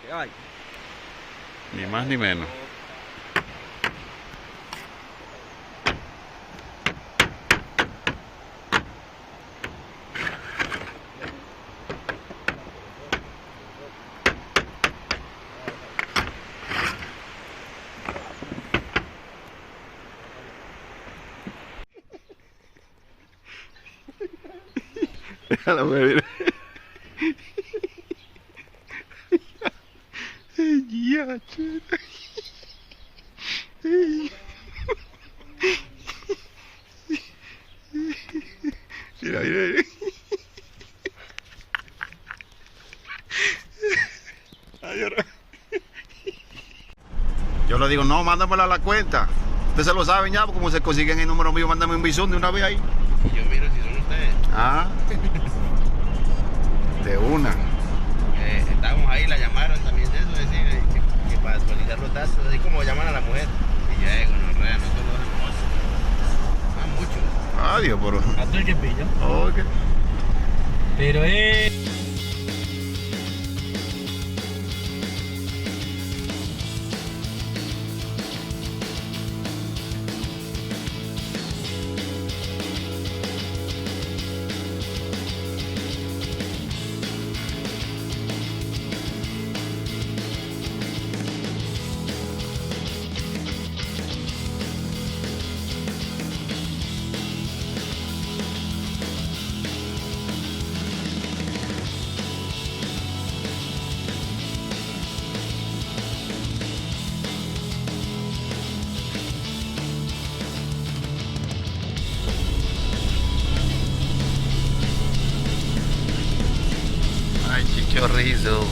¿Qué hay? Ni más ni menos. Déjalo ver. Ya, chera. Mira, mira. Ay, ahora. Yo le digo, no, mándamela a la cuenta. Ustedes se lo saben ya, como se consiguen el número mío, mándame un bisón de una vez ahí. Y yo miro si son ustedes. Ah. De una. Estábamos ahí, la llamaron también de eso, decir que para actualizar los datos, así como llaman a la mujer. Y yo digo, no, rea, no conocemos. Ah, mucho. Adiós, pero. ¿A tú el que pillo? Ok. Pero es... Ay, chichorrizo.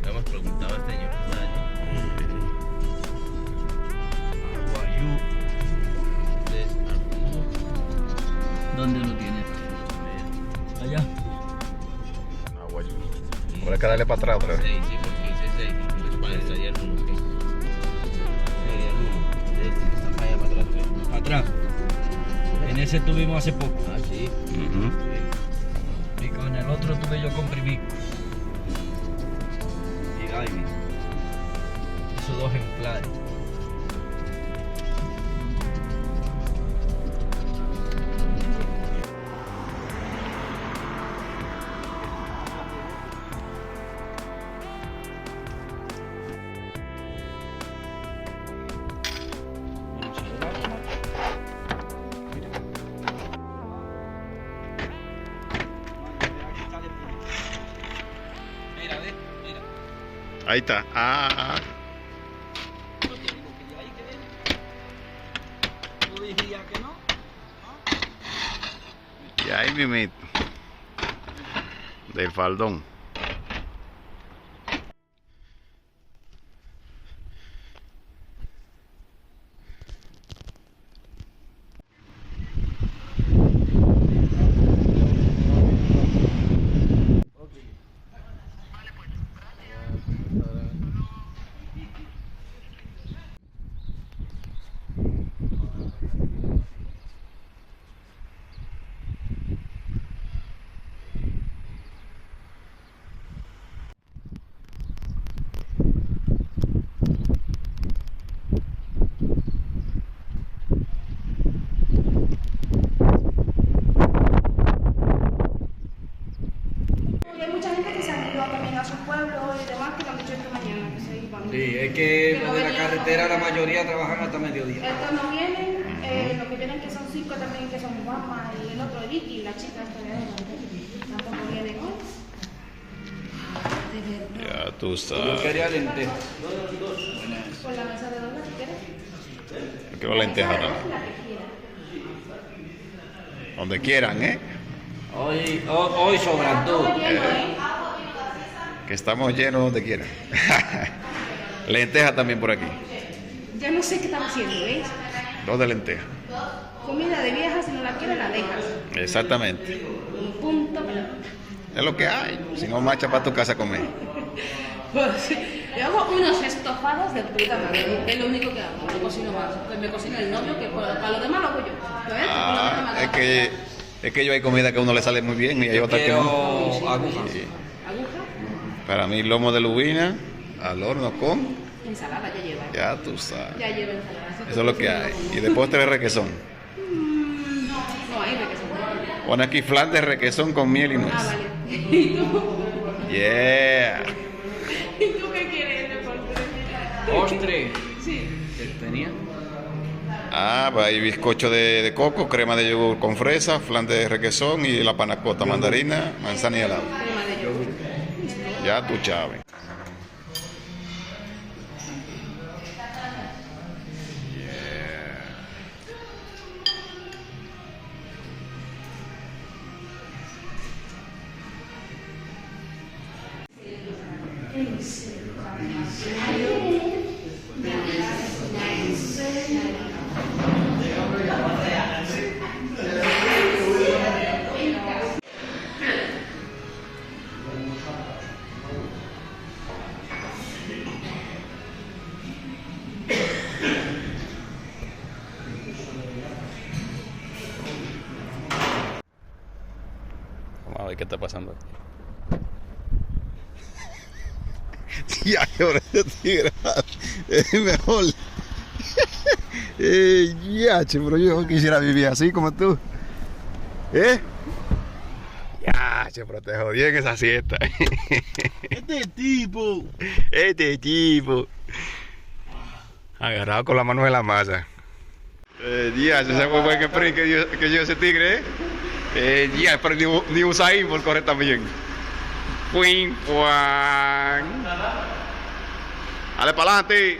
Le hemos preguntado al señor. ¿Dónde lo tienes? Allá. Habrá que darle para atrás otra vez. 6, sí, porque hice 6. Entonces sería el 1, ¿qué? Sería el 1. Este que está para allá para atrás. Atrás. En ese tuvimos hace poco. Ah, sí. Y con el otro tuve yo comprimir. Y Ivy. Esos dos ejemplares. Ahí está. Ah, Yo te digo que de ahí que viene. Tú dirías que no. y ahí mimito. Del faldón. Y hay mucha gente que se han ido también a sus pueblos y demás que lo han dicho esta mañana que se iban. Sí, es que no los de la venían carretera con- la mayoría trabajan hasta mediodía. Estos no vienen, los que vienen que son 5 también, que son Juanma y el otro Vicky, la chica esta de ahí, tampoco vienen hoy. Ya tú Yo sabes. quería lentejas. Por la mesa de dónde, si quieres. Quiero lentejas La también. que quiera. Donde quieran, ¿eh? Hoy sobran Todo dos. lleno, ¿eh? Que estamos llenos donde quieran. Lentejas también por aquí. Ya no sé qué están haciendo, ¿ves? Dos de lentejas. Comida de vieja, si no la quieres, la dejas. Exactamente. Y punto. Es lo que hay. Si no, marcha para tu casa a comer. Pues, yo hago unos estofados de puta madre, es lo único que hago, no cocino más. Pues me cocina el novio, que para lo demás lo hago yo. ¿Ves? Ah, es que yo hay comida que a uno le sale muy bien y hay otras que no. Quiero agujas. Sí. Aguja, Para mí, lomo de lubina al horno con. ensalada ya lleva. Ya tú sabes. Ya lleva ensalada. Eso es lo que hay. Y de postre requesón. No hay requesón. Pone aquí flan de requesón con miel y nuez. Ah, vale. ¿Y tú? Yeah. ¿Y tú qué quieres de postre? Postre. Sí. ¿Qué tenía? Ah, pues hay bizcocho de coco, crema de yogur con fresa, flan de requesón y la panacota, mandarina, manzana y helado. Crema de yogur. Ya tú, Chávez. Vamos a ver qué está pasando aquí. Ya, ahora yo estoy grabando. Es mejor. Ya, che, pero yo quisiera vivir así como tú. ¿Eh? Ya, che, pero te jodí en esa siesta. Este tipo. Este tipo. Agarrado con la mano en la masa. Ya, ese fue buen sprint que dio ese tigre, ya, pero ni Usain por correr también. Puin, puan. Dale para adelante.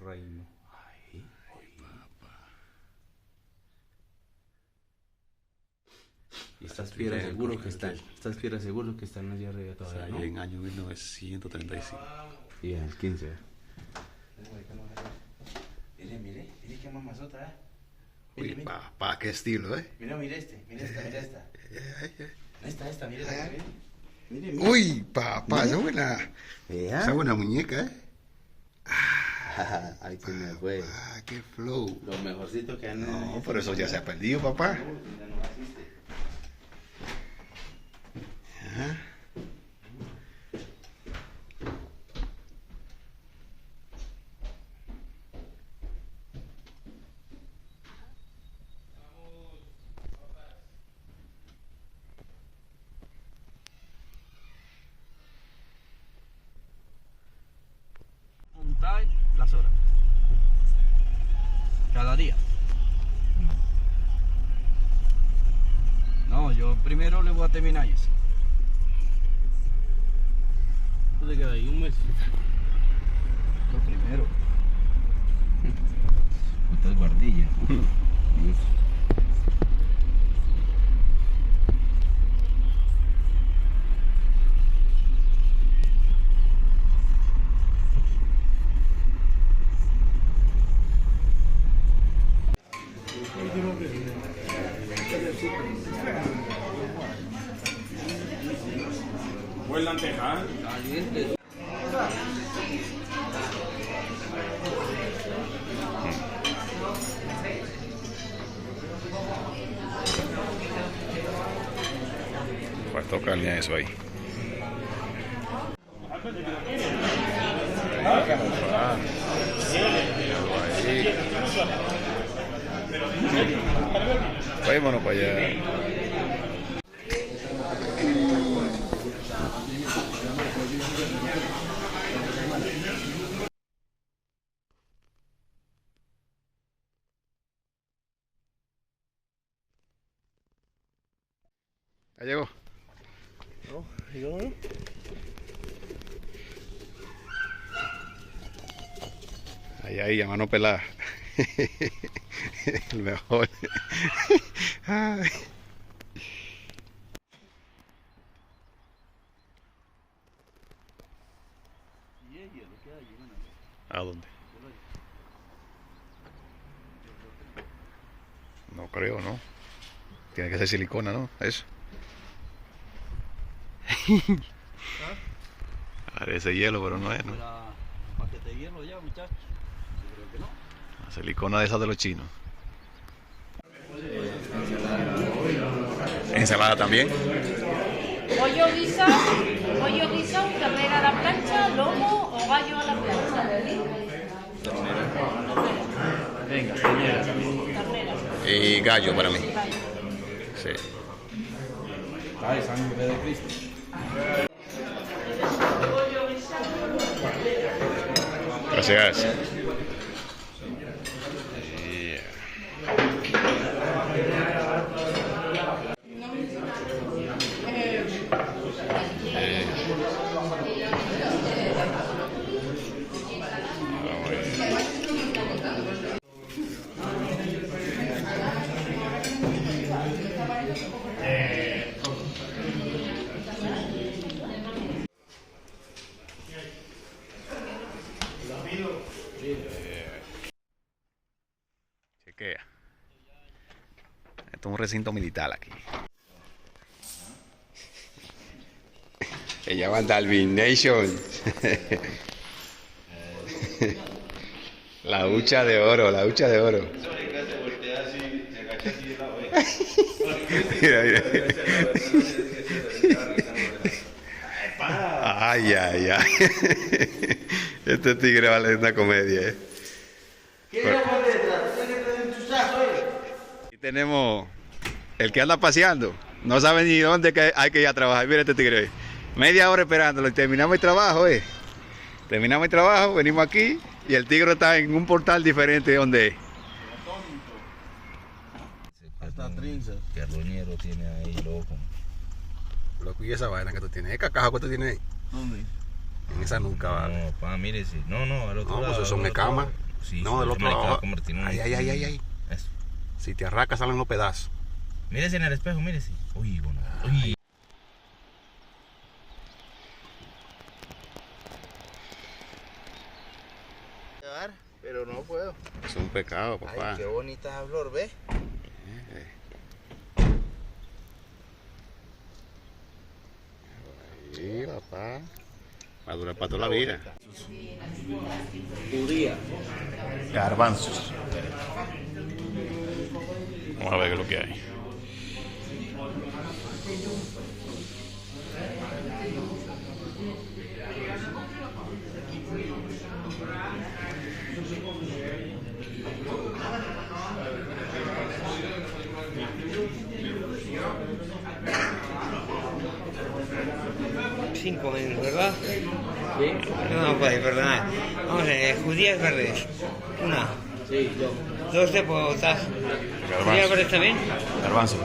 Reino. Y estas piedras seguro que están. Estas piedras seguro que están allá arriba todavía, ¿no? En año 1935. Y en el 15. Mire qué mamazota, ¿eh? Uy, papá, qué estilo, ¿eh? Mira esta. Esta, mire esta. Mire. Uy, papá, esa es buena. Esa es buena muñeca, ¿eh? Ay, se me fue. Ah, qué flow. Lo mejorcito que han. No, pero eso ya se ha perdido, papá. Ya no existe. ¿Cuántas horas? Cada día. No, yo primero le voy a terminar eso. ¿Tú te quedas ahí un mes? Lo primero. Usted es guardilla. Buen lenteja. Caliente. Pues tocarle a eso ahí. Vámonos para allá. ¿Ya llegó? No, yo no. Ahí, a mano pelada. El mejor. Ay. ¿A dónde? No creo, ¿no? Tiene que ser silicona, ¿no? Eso. Parece hielo, pero no es, ¿no? Paquete de hielo ya, muchachos. Yo creo que no. La silicona de esas de los chinos. Ensalada también. Pollo guisado, ternera a la plancha, lomo o gallo a la plancha. Venga, ternera. Ternera. Y gallo para mí. Sí. Ay, sangre de Cristo. Gracias. Chequea. Esto es un recinto militar aquí. Se llama Dalvin Nation. La hucha de oro, la hucha de oro. Mira, mira. Ay, ay, ay. Este tigre vale una comedia, Aquí tenemos el que anda paseando. No sabe ni dónde que hay que ir a trabajar. Mira este tigre ahí. Media hora esperándolo y terminamos el trabajo, Terminamos el trabajo, venimos aquí y el tigre está en un portal diferente de donde es. Hasta trinza. Que roñero tiene ahí, loco. Loco, y esa vaina que tú tienes, ¿qué caja que tú tienes ahí? ¿Dónde? En esa nuca, vale. No, pa, mire, sí. No, al otro No, lado. pues eso son al otro escamas. lado. Sí, No, del otro lado. Ay, ay, ay, ay, ay. Eso. Si te arracas salen los pedazos. Mírese en el espejo, mírese. Uy, bueno. Uy. Pero no puedo. Es un pecado, papá. Ay, qué bonita flor, ¿ves? Sí, papá. Va a durar para toda la vida. Judía. Garbanzos. Vamos a ver qué es lo que hay. $5, ¿verdad? Sí. No, pues, perdona. Vamos a ver, judías verdes. Una. Dos de potas. ¿Judías verdes también? Garbanzo.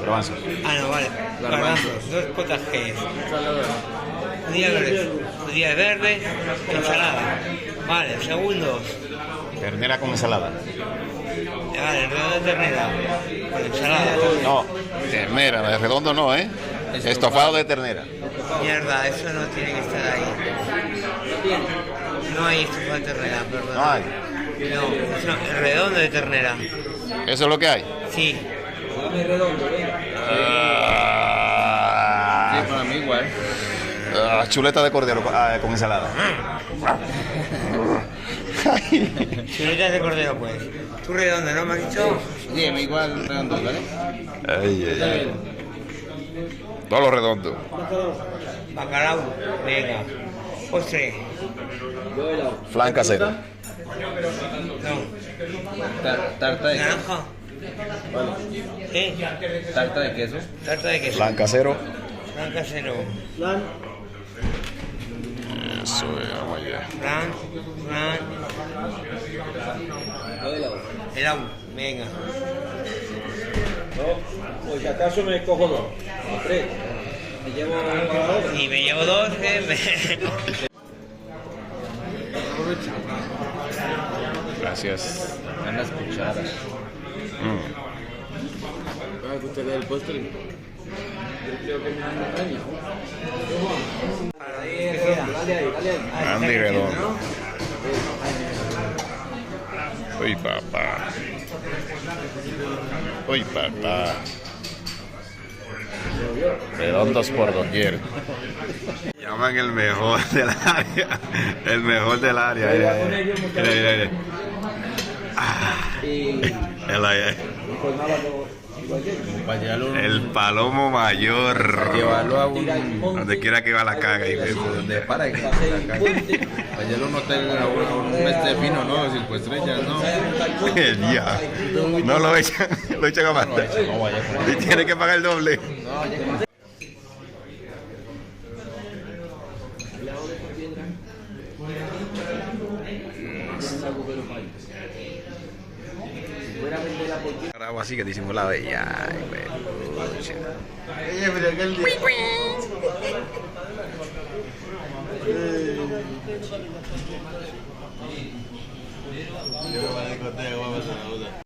Ah, no, vale. Garbanzos. Dos potajes. Judías verdes. Ensalada. Vale, segundos. Ternera con ensalada. Vale, redondo de ternera. Con ensalada. No, ternera, de redondo no, ¿eh? Estofado de ternera. Mierda, eso no tiene que estar ahí. No hay estofado de ternera, perdón. No hay. No, eso, el redondo de ternera. ¿Eso es lo que hay? Sí. Para mí igual. Chuleta de cordero con ensalada. Chuletas de cordero, pues. Tú redondo, ¿no me has dicho? Sí, a mí igual redondo, ¿vale? Ay. Todo lo redondo. Bacalao, venga. Postre. Flan casero. No. Tarta de queso. Naranja. ¿Qué? Tarta de queso. Tarta de queso. Flan casero. Flan casero. Eso es, vamos allá. Flan. Helado. Venga. Pues acaso me cojo dos. O tres. Me llevo Y me llevo dos, Gracias. En las cucharas. ¿Para que usted dé el postre? Yo creo que me dan un premio. Andy redondo. Uy, papá. Redondos por doquier. Llaman el mejor del área. El mejor del área. El palomo mayor. Llevarlo a un... Donde quiera que va la caga. Donde para que la caga. Para llevarlo a un hotel, a un mestre fino, ¿no? 5 estrellas, ¿no? El día. No lo echan a matar. Y tiene que pagar el doble. Grabo así que disimulado y ay, güey. Yo me voy a discoteca, vamos a la